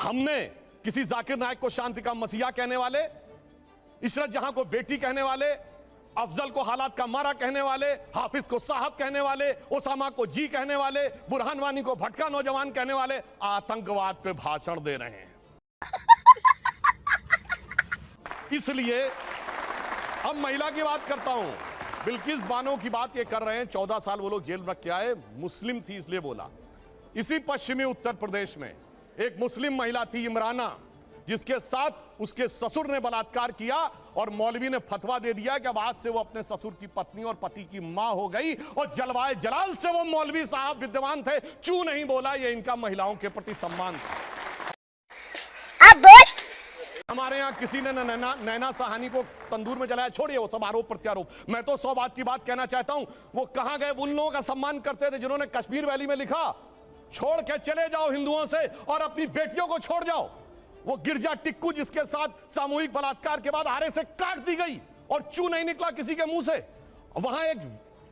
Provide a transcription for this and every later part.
हमने किसी जाकिर नायक को शांति का मसीहा कहने वाले, इशरत जहां को बेटी कहने वाले, अफजल को हालात का मारा कहने वाले, हाफिज को साहब कहने वाले, ओसामा को जी कहने वाले, बुरहान वानी को भटका नौजवान कहने वाले आतंकवाद पे भाषण दे रहे हैं। इसलिए अब महिला की बात करता हूं। बिल्किस बानो की बात ये कर रहे हैं, 14 साल वो लोग जेल में रख के आए, मुस्लिम थी इसलिए बोला। इसी पश्चिमी उत्तर प्रदेश में एक मुस्लिम महिला थी इमराना, जिसके साथ उसके ससुर ने बलात्कार किया और मौलवी ने फतवा दे दिया कि अब आज से वो अपने ससुर की पत्नी और पति की मां हो गई, और जलवाए जलाल से वो मौलवी साहब विद्यमान थे, चू नहीं बोला। ये इनका महिलाओं के प्रति सम्मान था। हमारे यहां किसी ने नैना साहनी को तंदूर में जलाया, छोड़िए वो सब आरोप प्रत्यारोप। मैं तो 100 बात की बात कहना चाहता हूं। वो कहां गए उन लोगों का सम्मान करते थे जिन्होंने कश्मीर वैली में लिखा, छोड़ के चले जाओ हिंदुओं से और अपनी बेटियों को छोड़ जाओ। वो गिरजा टिक्कू जिसके साथ सामूहिक बलात्कार के बाद आरे से काट दी गई और चू नहीं निकला किसी के मुंह से। वहां एक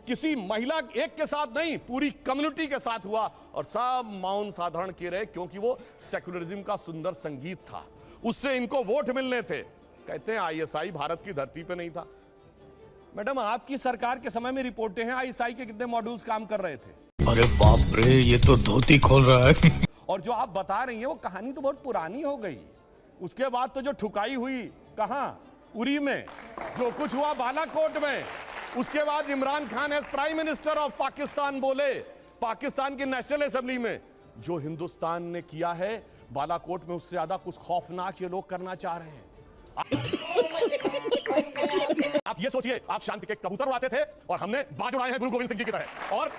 किसी महिला एक के साथ नहीं, पूरी कम्युनिटी के साथ हुआ और सब मौन साधारण किए रहे, क्योंकि वो सेक्युलरिज्म का सुंदर संगीत था, उससे इनको वोट मिलने थे। कहते हैं आईएसआई भारत की धरती पे नहीं था। मैडम, आपकी सरकार के समय में रिपोर्टें हैं आईएसआई के कितने मॉड्यूल्स काम कर रहे थे। अरे बाप रे, ये तो धोती खोल रहा है। और जो आप बता रही हैं वो कहानी तो बहुत पुरानी हो गई। उसके बाद तो जो ठुकाई हुई कहां, उरी में, जो कुछ हुआ बालाकोट में, उसके बाद Imran Khan as prime minister of Pakistan बोले पाकिस्तान की नेशनल असेंबली में, जो हिंदुस्तान ने किया है बालाकोट में उससे ज्यादा कुछ खौफनाक ये लोग करना चाह रहे हैं। आप ये सोचिए, आप शांति के कबूतर उड़ाते थे और हमने बाज उड़ाए हैं गुरु गोविंद सिंह जी की तरह। और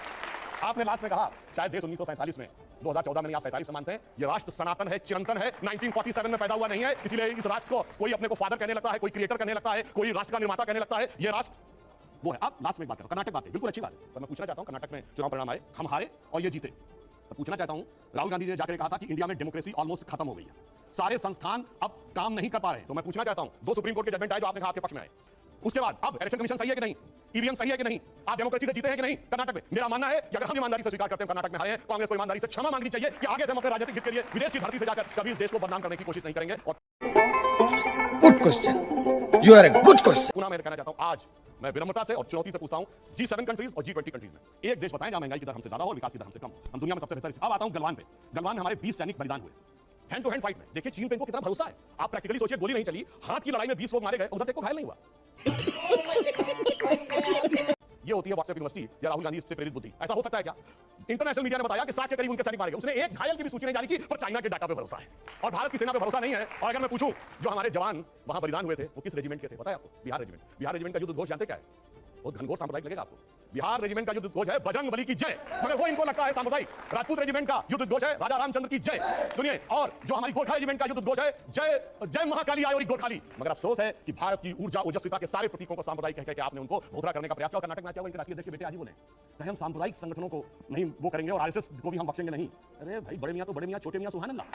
आपने लास्ट में कहा शायद देश 1947 में, 2014 में नहीं, आप 47 से मानते हैं, ये राष्ट्र सनातन है, चिरंतन है, 1947 में पैदा हुआ नहीं है। इसलिए इस राष्ट्र को कोई अपने को फादर कहने लगता है, कोई क्रिएटर कहने लगता है, कोई राष्ट्र का निर्माता कहने लगता है। ये राष्ट्र वो है। आप लास्ट में एक बात करो, कर्नाटक बात है, बिल्कुल अच्छी बात है, पर मैं पूछना चाहता हूं, कर्नाटक में चुनाव परिणाम आए, हम हारे और ये जीते। मैं पूछना चाहता हूं, राहुल गांधी ने जाकर कहा था कि इंडिया में डेमोक्रेसी ऑलमोस्ट खत्म हो गई है, सारे संस्थान अब काम नहीं कर पा रहे। तो मैं पूछना चाहता हूं, 2 सुप्रीम कोर्ट के जजमेंट आए जो आपने कहा आपके पक्ष में आए, उसके बाद अब इलेक्शन कमीशन सही है कि नहीं, ईवीएम सही है कि नहीं, आप डेमोक्रेसी से जीते हैं कि नहीं कर्नाटक में। मेरा मानना है कि अगर हम ईमानदारी से स्वीकार करते हैं कर्नाटक में हारे हैं, कांग्रेस को ईमानदारी से क्षमा मांगनी चाहिए कि आगे से हम अपने राजनीतिक हित के लिए विदेश की धरती से जाकर कभी इस देश को बदनाम करने की कोशिश नहीं करेंगे। और good question, you are a good question. पुनः मैं कहना चाहता हूं, आज मैं विनम्रता से और चुनौती से पूछता हूं, G7 कंट्रीज और G20 कंट्रीज में एक देश बताएं जहां महंगाई की दर हमसे ज्यादा हो और विकास की दर हमसे कम हो। हम दुनिया में सबसे बेहतर। अब आता हूं गलवान पे। गलवान में हमारे 20 सैनिक बलिदान हुए हैंड टू हैंड फाइट में। देखिए चीन पे इनको कितना भरोसा है। आप प्रैक्टिकली सोचिए, गोली नहीं चली, हाथ की लड़ाई में 20 लोग मारे गए, उधर से कोई घायल नहीं हुआ। ये होती है व्हाट्सएप यूनिवर्सिटी या राहुल गांधी से प्रेरित बुद्धि। ऐसा हो सकता है क्या? इंटरनेशनल मीडिया ने बताया कि 60 के करीब उनके सैनिक मारे गए, उसने एक घायल की भी सूची नहीं जारी की, पर चाइना के डाटा पे भरोसा है और भारत की सेना पे भरोसा नहीं है। और अगर मैं पूछूं, जो हमारे जवान वहां बलिदान हुए थे वो किस रेजिमेंट के थे, पता है आपको? बिहार रेजिमेंट। बिहार रेजिमेंट का युद्ध घोष जानते क्या है? बहुत घनघोर सांप्रदायिक लगेगा आपको। बिहार रेजिमेंट का युद्ध घोष है बजरंग बली की जय, मगर वो इनको लगता है सांप्रदायिक। राजपूत रेजिमेंट का युद्ध घोष है राजा रामचंद्र की जय, सुनिए। और जो हमारी गोरखा रेजिमेंट का युद्ध घोष है जय जय महाकाली आयोरी गोरखाली। मगर अफसोस है कि भारत की ऊर्जा ओजस्विता के सारे प्रतीकों को सांप्रदायिक कह के आपने उनको धोखा करने का प्रयास किया। कर्नाटक में क्या हुआ, इनके राष्ट्रीय अध्यक्ष के बेटे आज ही बोले कि हम सांप्रदायिक संगठनों को नहीं वो करेंगे और आरएसएस को भी हम बख्शेंगे नहीं। अरे भाई, बड़े मियां तो बड़े मियां, छोटे मियां सुभान अल्लाह।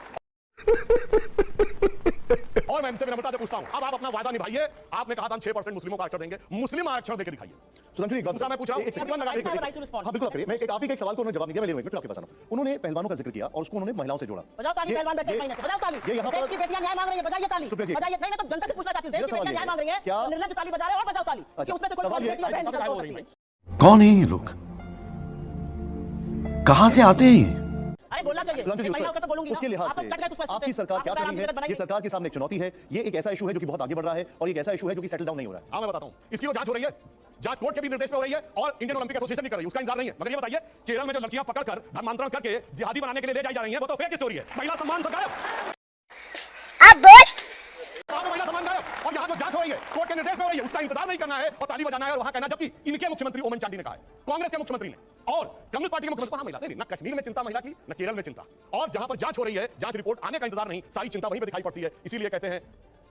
और मैं इनसे विनम्रता से पूछता हूं, अब आप अपना वादा निभाइए। आपने कहा था हम 6% मुस्लिमों का आरक्षण देंगे, मुस्लिम आरक्षण देकर दिखाइए। सुधांशु एक बात मैं पूछ रहा हूं, हाँ बिल्कुल करिए। मैं आप ही के एक सवाल को उन्होंने जवाब नहीं दिया, मैं ले लूंगा आपके पास। उन्होंने पहलवानों का जिक्र किया और उसको उन्होंने महिलाओं से जोड़ा। बजाओ ताली, पहलवान बैठे हैं, बजाओ ताली। देश की बेटियां न्याय मांग रही है, बजाइए ताली, बजाइए। नहीं, मैं तो जनता से पूछना चाहती हूं, देश की बेटियां न्याय मांग रही है, तो निर्लज्ज ताली बजा रहे हैं और बजाओ ताली कि उसमें से कोई बेटियां बहन हो रही है। कौन है ये लोग, कहां से आते हैं? अरे बोलना चाहिए, तो बोलूंगी उसके लिहाज से आपकी सरकार क्या कर रही है? ये सरकार के सामने एक चुनौती है। ये एक ऐसा इशू है जो कि बहुत आगे बढ़ रहा है और एक ऐसा इशू है जो कि सेटल डाउन नहीं हो रहा है। हाँ, मैं बताता हूं, इसकी जांच हो रही है, जांच कोर्ट के भी निर्देश पे हो रही है और इंडियन ओलंपिक एसोसिएशन भी कर रही है, उसका इंतजार नहीं है। मगर ये बताइए, केरल में जो लड़कियां पकड़कर धर्मांतरण करके जिहादी बनाने के लिए ले जाई जा रही हैं, वो तो फेक स्टोरी है। महिला सम्मान से गायब, महिला सम्मान गायब। और यहाँ जो जांच हो रही है, कोर्ट के निर्देश में हो रही है, उसका इंतजार नहीं करना है और ताली बजाना है और वहां कहना, जबकि इनके मुख्यमंत्री ओमन चांडी ने कहा है, कांग्रेस के मुख्यमंत्री ने और कम्युनिस्ट पार्टी के मुख्यमंत्री को महिला न कश्मीर में चिंता महिला की, न केरल में चिंता। और जहां पर जांच हो रही है, जांच रिपोर्ट आने का इंतजार नहीं, सारी चिंता वहीं पर दिखाई पड़ती है। इसीलिए कहते हैं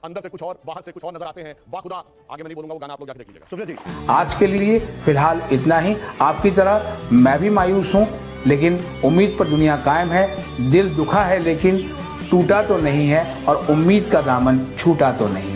अंदर से कुछ और, बाहर से कुछ और नजर आते हैं। बाखुदा, आगे मैं नहीं बोलूंगा, वो गाना आप लोग जाके देख लीजिएगा। सुब्रत जी, आज के लिए फिलहाल इतना ही। आपकी तरह मैं भी मायूस हूं, लेकिन उम्मीद पर दुनिया कायम है। दिल दुखा है लेकिन टूटा तो नहीं है और उम्मीद का दामन छूटा तो नहीं।